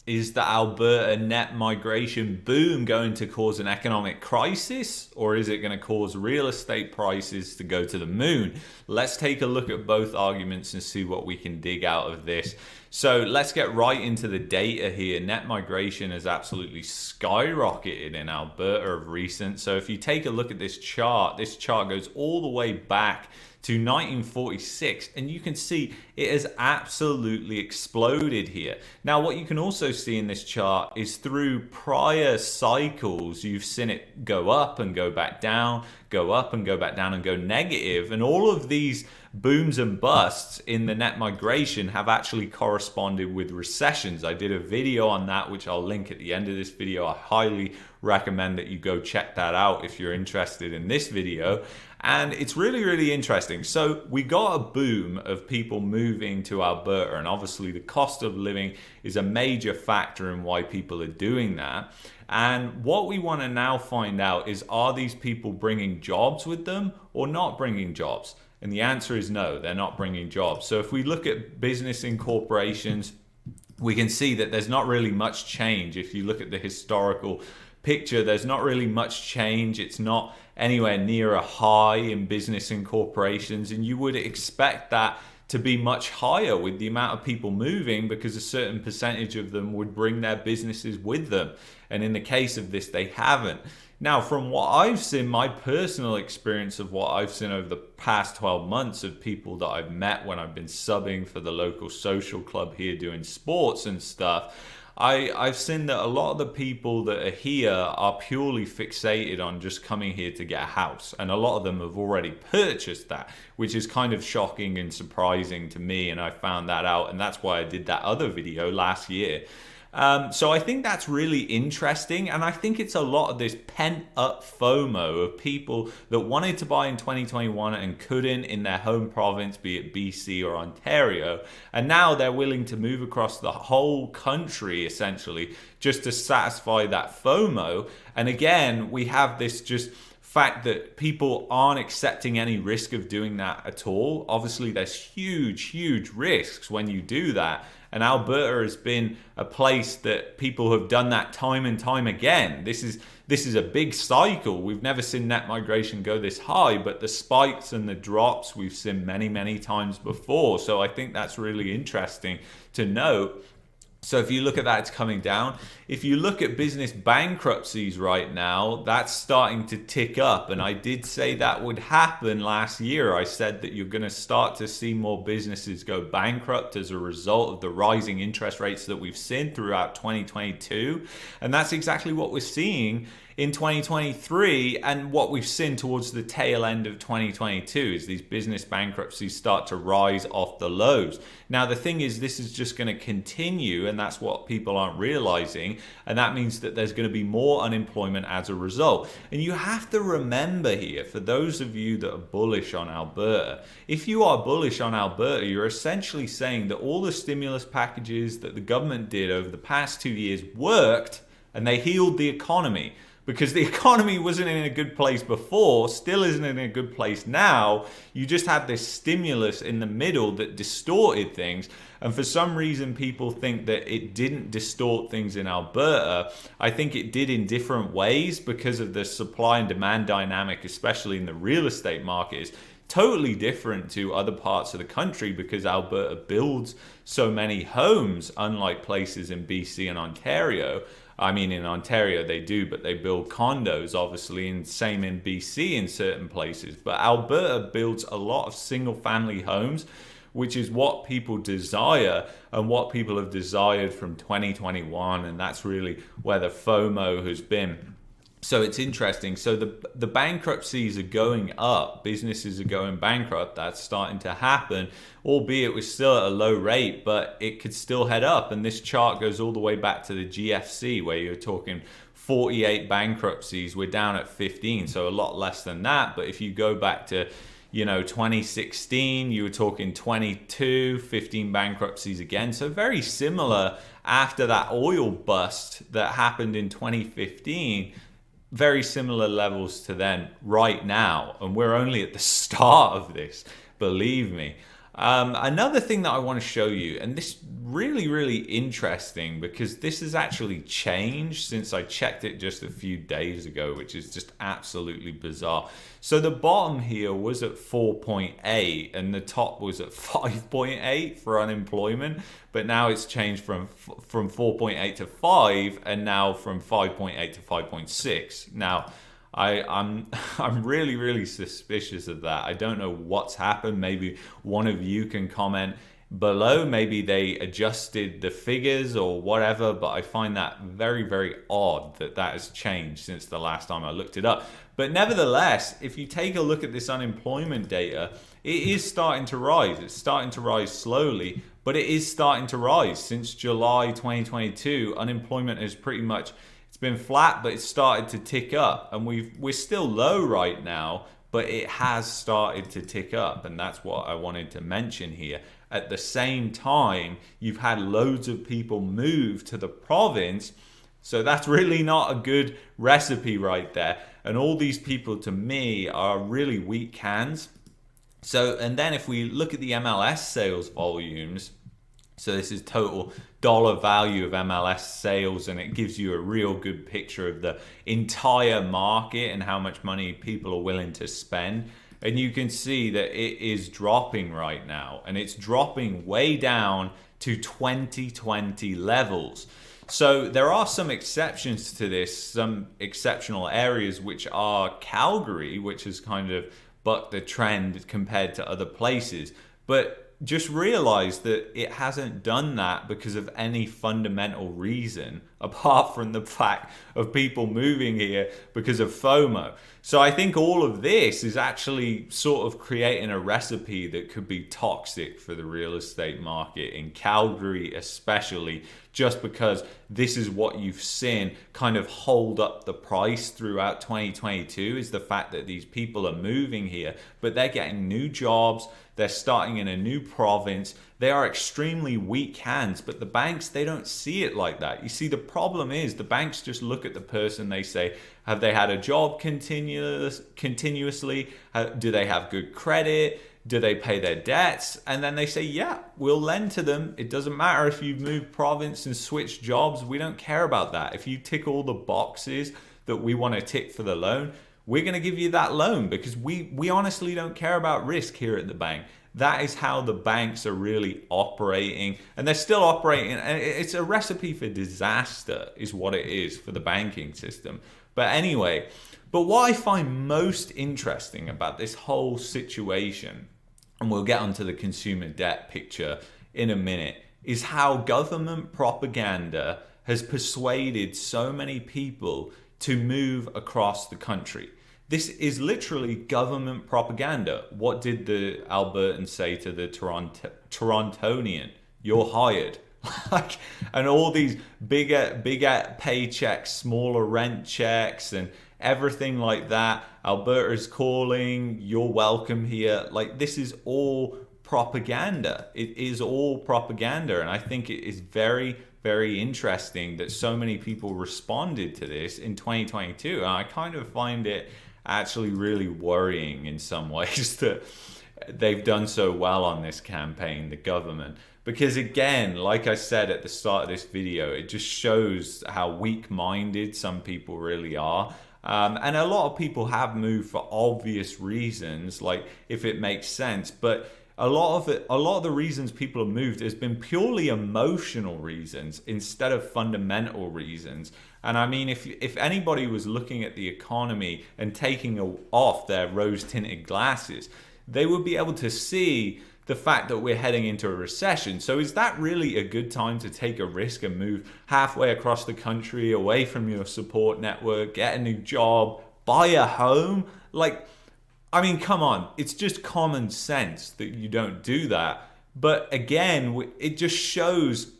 Is the Alberta net migration boom going to cause an economic crisis, or is it going to cause real estate prices to go to the moon? Let's take a look at both arguments and see what we can dig out of this. So let's get right into the data here. Net migration has absolutely skyrocketed in Alberta of recent. So if you take a look at this chart goes all the way back to 1946, and you can see it has absolutely exploded here. Now, what you can also see in this chart is through prior cycles, you've seen it go up and go back down, go up and go back down and go negative, and all of these booms and busts in the net migration have actually corresponded with recessions. I did a video on that, which I'll link at the end of this video. I highly recommend that you go check that out if you're interested in this video. And it's really, really interesting. So we got a boom of people moving to Alberta, and obviously the cost of living is a major factor in why people are doing that. And what we want to now find out is, are these people bringing jobs with them or not bringing jobs? And the answer is no, they're not bringing jobs. So if we look at business and corporations, we can see that there's not really much change. If you look at the historical picture, there's not really much change. It's not anywhere near a high in business and corporations, and you would expect that to be much higher with the amount of people moving, because a certain percentage of them would bring their businesses with them. And in the case of this, they haven't. Now, from what I've seen, my personal experience of what I've seen over the past 12 months of people that I've met when I've been subbing for the local social club here doing sports and stuff, I've seen that a lot of the people that are here are purely fixated on just coming here to get a house. And a lot of them have already purchased that, which is kind of shocking and surprising to me. And I found that out, and that's why I did that other video last year. So I think that's really interesting, and I think it's a lot of this pent-up FOMO of people that wanted to buy in 2021 and couldn't in their home province, be it BC or Ontario, and now they're willing to move across the whole country essentially just to satisfy that FOMO. And again, we have this just fact that people aren't accepting any risk of doing that at all. Obviously, there's huge risks when you do that. And Alberta has been a place that people have done that time and time again. This is a big cycle. We've never seen net migration go this high, but the spikes and the drops we've seen many times before. So I think that's really interesting to note. So if you look at that, it's coming down. If you look at business bankruptcies right now, that's starting to tick up. And I did say that would happen last year. I said that you're going to start to see more businesses go bankrupt as a result of the rising interest rates that we've seen throughout 2022. And that's exactly what we're seeing in 2023, and what we've seen towards the tail end of 2022 is these business bankruptcies start to rise off the lows. Now, the thing is, this is just going to continue, and that's what people aren't realizing, and that means that there's going to be more unemployment as a result. And you have to remember here, for those of you that are bullish on Alberta, if you are bullish on Alberta, you're essentially saying that all the stimulus packages that the government did over the past 2 years worked, and they healed the economy. Because the economy wasn't in a good place before, still isn't in a good place now. You just had this stimulus in the middle that distorted things. And for some reason, people think that it didn't distort things in Alberta. I think it did in different ways because of the supply and demand dynamic, especially in the real estate market, is totally different to other parts of the country because Alberta builds so many homes, unlike places in BC and Ontario. I mean, in Ontario they do, but they build condos, obviously, and same in BC in certain places. But Alberta builds a lot of single-family homes, which is what people desire and what people have desired from 2021, and that's really where the FOMO has been. So it's interesting. So the bankruptcies are going up. Businesses are going bankrupt. That's starting to happen, albeit we're still at a low rate, but it could still head up. And this chart goes all the way back to the GFC, where you're talking 48 bankruptcies. We're down at 15, so a lot less than that. But if you go back to 2016, you were talking 22, 15 bankruptcies again. So very similar after that oil bust that happened in 2015. Very similar levels to then right now, and we're only at the start of this, believe me. Another thing that I want to show you, and this really interesting because this has actually changed since I checked it just a few days ago, which is just absolutely bizarre. So the bottom here was at 4.8 and the top was at 5.8 for unemployment, but now it's changed from 4.8 to 5 and now from 5.8 to 5.6. Now, I'm really suspicious of that. I don't know what's happened. Maybe one of you can comment below. Maybe they adjusted the figures or whatever, but I find that very odd that that has changed since the last time I looked it up. But nevertheless, if you take a look at this unemployment data, it is starting to rise. It's starting to rise slowly, but it is starting to rise. Since July 2022, unemployment has pretty much, it's been flat, but it's started to tick up, and we're still low right now, but it has started to tick up, and that's what I wanted to mention here. At the same time, you've had loads of people move to the province, so that's really not a good recipe right there. And all these people, to me, are really weak hands. So, and then if we look at the MLS sales volumes, so this is total dollar value of MLS sales, and it gives you a real good picture of the entire market and how much money people are willing to spend. And you can see that it is dropping right now, and it's dropping way down to 2020 levels. So there are some exceptions to this, some exceptional areas, which are Calgary, which has kind of bucked the trend compared to other places. But just realize that it hasn't done that because of any fundamental reason apart from the fact of people moving here because of FOMO. So I think all of this is actually sort of creating a recipe that could be toxic for the real estate market in Calgary, especially just because this is what you've seen kind of hold up the price throughout 2022, is the fact that these people are moving here, but they're getting new jobs. They're starting in a new province. They are extremely weak hands, but the banks, they don't see it like that. You see, the problem is the banks just look at the person. They say, have they had a job continuously? Do they have good credit? Do they pay their debts? And then they say, yeah, we'll lend to them. It doesn't matter if you've moved province and switched jobs. We don't care about that. If you tick all the boxes that we want to tick for the loan, we're going to give you that loan because we honestly don't care about risk here at the bank. That is how the banks are really operating, and they're still operating. And it's a recipe for disaster is what it is for the banking system. But anyway, but what I find most interesting about this whole situation, and we'll get onto the consumer debt picture in a minute, is how government propaganda has persuaded so many people to move across the country. This is literally government propaganda. What did the Albertans say to the Torontonian? You're hired. And all these bigger paychecks, smaller rent checks, and everything like that. Alberta's calling, you're welcome here. Like, this is all propaganda. It is all propaganda. And I think it is very interesting that so many people responded to this in 2022. And I kind of find it actually really worrying in some ways that they've done so well on this campaign, the government. Because again, like I said at the start of this video, it just shows how weak-minded some people really are. And a lot of people have moved for obvious reasons, like if it makes sense. But a lot of the reasons people have moved has been purely emotional reasons instead of fundamental reasons. And I mean, if anybody was looking at the economy and taking off their rose-tinted glasses, they would be able to see the fact that we're heading into a recession. So is that really a good time to take a risk and move halfway across the country, away from your support network, get a new job, buy a home? Like, I mean, come on, it's just common sense that you don't do that. But again, it just shows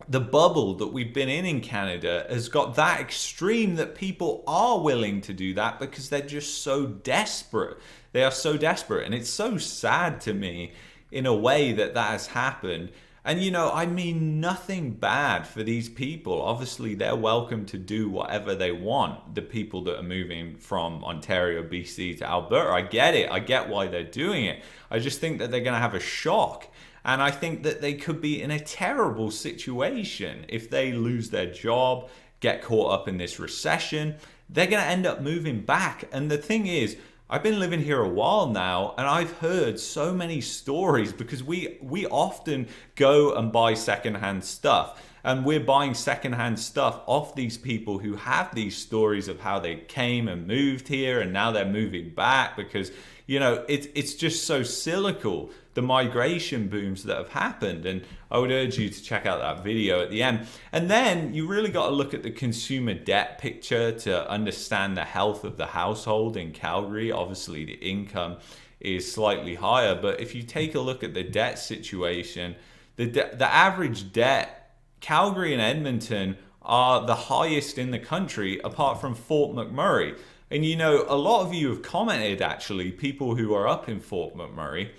the bubble that we've been in Canada has got that extreme that people are willing to do that because they're just so desperate. They are so desperate. And it's so sad to me in a way that has happened. And, you know, I mean nothing bad for these people. Obviously, they're welcome to do whatever they want. The people that are moving from Ontario, BC to Alberta, I get it. I get why they're doing it. I just think that they're going to have a shock. And I think that they could be in a terrible situation if they lose their job, get caught up in this recession. They're going to end up moving back. And the thing is, I've been living here a while now, and I've heard so many stories because we often go and buy secondhand stuff, and we're buying secondhand stuff off these people who have these stories of how they came and moved here and now they're moving back because, you know, it's just so cyclical, the migration booms that have happened. And I would urge you to check out that video at the end. And then you really got to look at the consumer debt picture to understand the health of the household in Calgary. Obviously, the income is slightly higher, but if you take a look at the debt situation, the average debt, Calgary and Edmonton are the highest in the country apart from Fort McMurray. And you know, a lot of you have commented, actually, people who are up in Fort McMurray,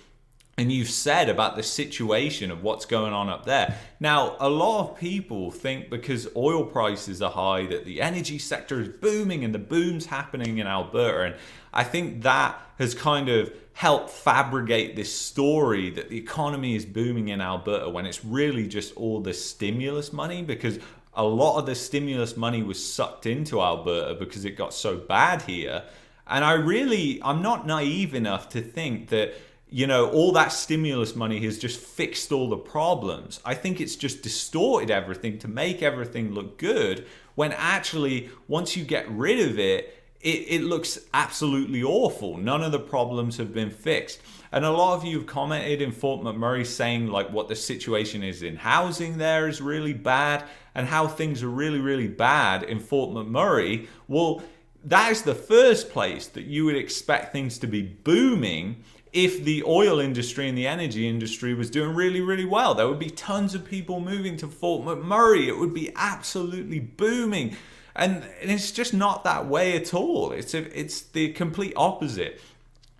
and you've said about the situation of what's going on up there. Now, a lot of people think because oil prices are high that the energy sector is booming and the boom's happening in Alberta. And I think that has kind of helped fabricate this story that the economy is booming in Alberta when it's really just all the stimulus money, because a lot of the stimulus money was sucked into Alberta because it got so bad here. And I'm not naive enough to think that, you know, all that stimulus money has just fixed all the problems. I think it's just distorted everything to make everything look good, when actually, once you get rid of it, it looks absolutely awful. None of the problems have been fixed. And a lot of you have commented in Fort McMurray saying like what the situation is in housing there is really bad and how things are really, really bad in Fort McMurray. Well, that is the first place that you would expect things to be booming. If the oil industry and the energy industry was doing really, really well, there would be tons of people moving to Fort McMurray. It would be absolutely booming. And it's just not that way at all. It's the complete opposite.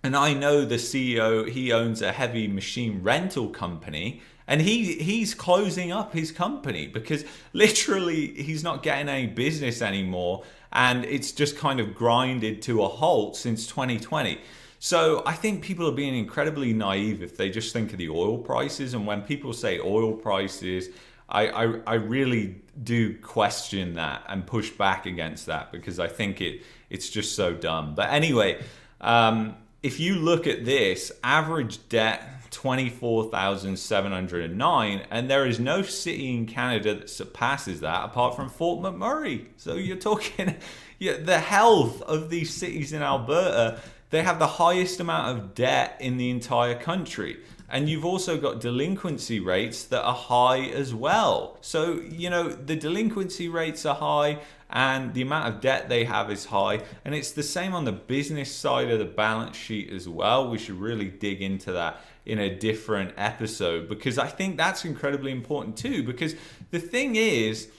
And I know the CEO, he owns a heavy machine rental company, and he's closing up his company because literally he's not getting any business anymore, and it's just kind of grinded to a halt since 2020. So I think people are being incredibly naive if they just think of the oil prices. And when people say oil prices, I really do question that and push back against that because I think it's just so dumb. But anyway, if you look at this, average debt 24,709, and there is no city in Canada that surpasses that apart from Fort McMurray. So you're talking the health of these cities in Alberta. They have the highest amount of debt in the entire country. And you've also got delinquency rates that are high as well. So, you know, the delinquency rates are high and the amount of debt they have is high. And it's the same on the business side of the balance sheet as well. We should really dig into that in a different episode because I think that's incredibly important too. Because the thing is,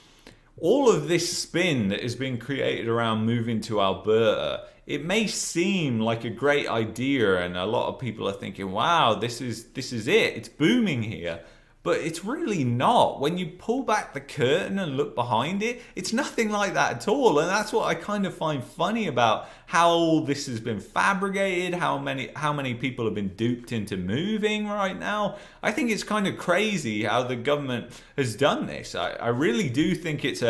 all of this spin that has been created around moving to Alberta, it may seem like a great idea and a lot of people are thinking, wow, this is it, it's booming here. But it's really not. When you pull back the curtain and look behind it, it's nothing like that at all. And that's what I kind of find funny about how all this has been fabricated, how many people have been duped into moving right now. I think it's kind of crazy how the government has done this. I really do think it's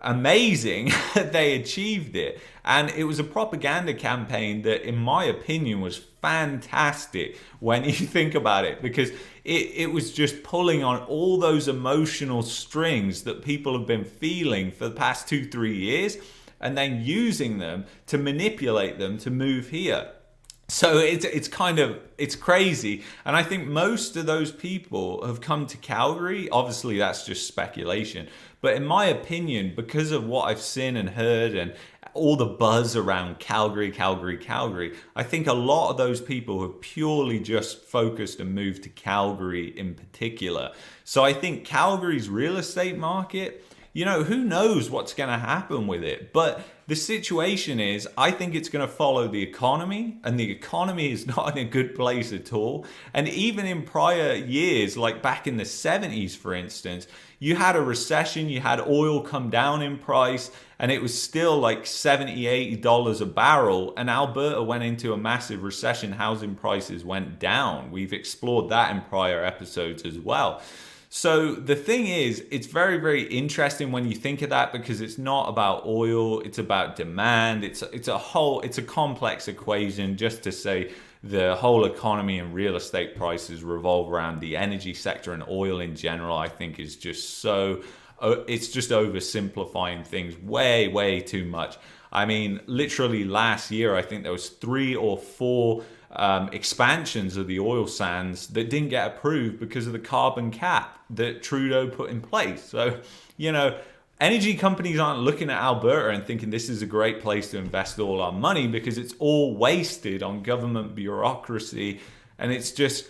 amazing that they achieved it. And it was a propaganda campaign that, in my opinion, was fantastic when you think about it, because it was just pulling on all those emotional strings that people have been feeling for the past 2-3 years and then using them to manipulate them to move here. So it's crazy. And I think most of those people have come to Calgary. Obviously, that's just speculation. But in my opinion, because of what I've seen and heard and all the buzz around Calgary, I think a lot of those people have purely just focused and moved to Calgary in particular. So I think Calgary's real estate market who knows what's going to happen with it. But the situation is, I think it's going to follow the economy, and the economy is not in a good place at all. And even in prior years, like back in the 70s, for instance, you had a recession, you had oil come down in price, and it was still like $70, $80 a barrel. And Alberta went into a massive recession. Housing prices went down. We've explored that in prior episodes as well. So the thing is, it's very, very interesting when you think of that, because it's not about oil, it's about demand. It's a complex equation. Just to say the whole economy and real estate prices revolve around the energy sector, and oil in general, I think, is just it's just oversimplifying things way, way too much. I mean, literally last year, I think there was 3 or 4 expansions of the oil sands that didn't get approved because of the carbon cap that Trudeau put in place. So, energy companies aren't looking at Alberta and thinking this is a great place to invest all our money, because it's all wasted on government bureaucracy, and it's just,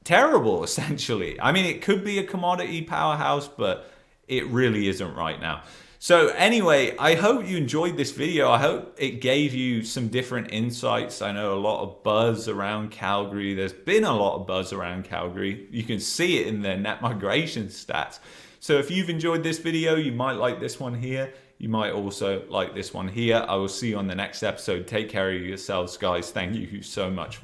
terrible, essentially. I mean, it could be a commodity powerhouse, but it really isn't right now. So anyway, I hope you enjoyed this video. I hope it gave you some different insights. I know a lot of buzz around Calgary. There's been a lot of buzz around Calgary. You can see it in the net migration stats. So if you've enjoyed this video, you might like this one here. You might also like this one here. I will see you on the next episode. Take care of yourselves, guys. Thank you so much for